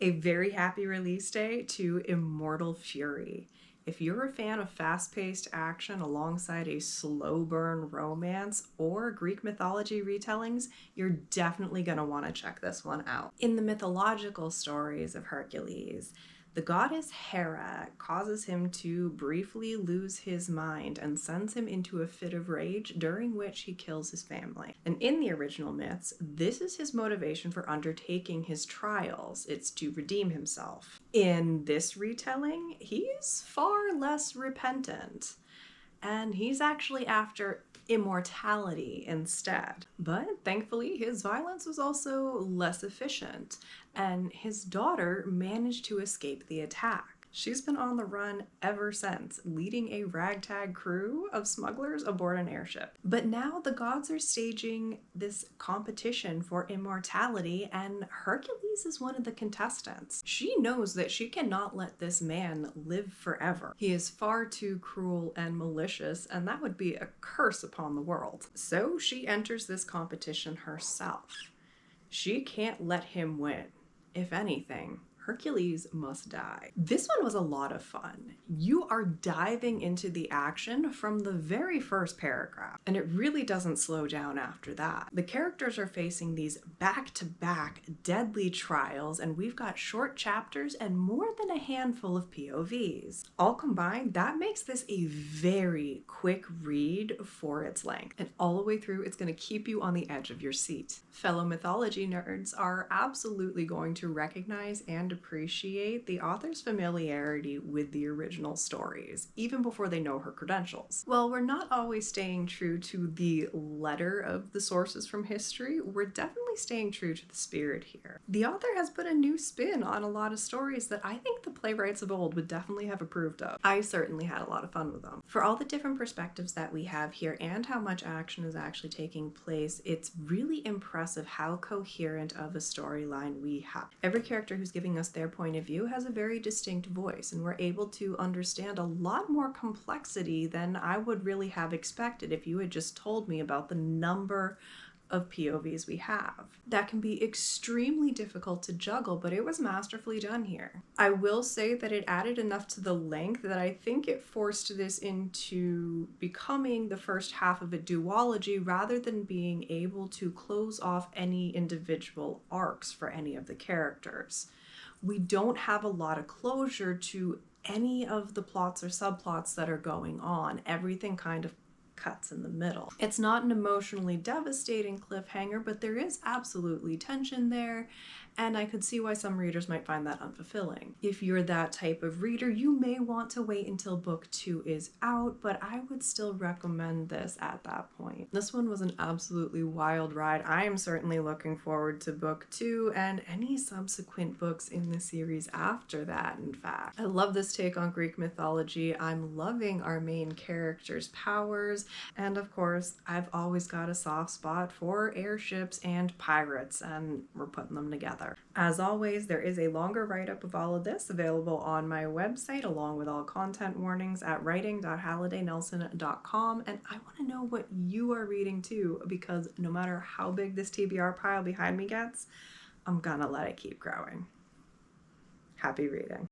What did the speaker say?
A very happy release day to Immortal Fury. If you're a fan of fast-paced action alongside a slow burn romance or Greek mythology retellings, you're definitely going to want to check this one out. In the mythological stories of Hercules, the goddess Hera causes him to briefly lose his mind and sends him into a fit of rage, during which he kills his family. And in the original myths, this is his motivation for undertaking his trials. It's to redeem himself. In this retelling, he's far less repentant, and he's actually after immortality instead. But thankfully, his violence was also less efficient, and his daughter managed to escape the attack. She's been on the run ever since, leading a ragtag crew of smugglers aboard an airship. But now the gods are staging this competition for immortality, and Hercules is one of the contestants. She knows that she cannot let this man live forever. He is far too cruel and malicious, and that would be a curse upon the world. So she enters this competition herself. She can't let him win. If anything, Hercules must die. This one was a lot of fun. You are diving into the action from the very first paragraph, and it really doesn't slow down after that. The characters are facing these back-to-back deadly trials, and we've got short chapters and more than a handful of POVs. All combined, that makes this a very quick read for its length, and all the way through, it's going to keep you on the edge of your seat. Fellow mythology nerds are absolutely going to recognize and appreciate the author's familiarity with the original stories, even before they know her credentials. While we're not always staying true to the letter of the sources from history, we're definitely staying true to the spirit here. The author has put a new spin on a lot of stories that I think the playwrights of old would definitely have approved of. I certainly had a lot of fun with them. For all the different perspectives that we have here and how much action is actually taking place, it's really impressive how coherent of a storyline we have. Every character who's giving us their point of view has a very distinct voice, and we're able to understand a lot more complexity than I would really have expected if you had just told me about the number of POVs we have. That can be extremely difficult to juggle, but it was masterfully done here. I will say that it added enough to the length that I think it forced this into becoming the first half of a duology rather than being able to close off any individual arcs for any of the characters. We don't have a lot of closure to any of the plots or subplots that are going on. Everything kind of cuts in the middle. It's not an emotionally devastating cliffhanger, but there is absolutely tension there, and I could see why some readers might find that unfulfilling. If you're that type of reader, you may want to wait until book 2 is out, but I would still recommend this at that point. This one was an absolutely wild ride. I am certainly looking forward to book 2 and any subsequent books in the series after that, in fact. I love this take on Greek mythology. I'm loving our main character's powers. And of course, I've always got a soft spot for airships and pirates, and we're putting them together. As always, there is a longer write-up of all of this available on my website, along with all content warnings at writing.hallidaynelson.com. And I want to know what you are reading too, because no matter how big this TBR pile behind me gets, I'm gonna let it keep growing. Happy reading.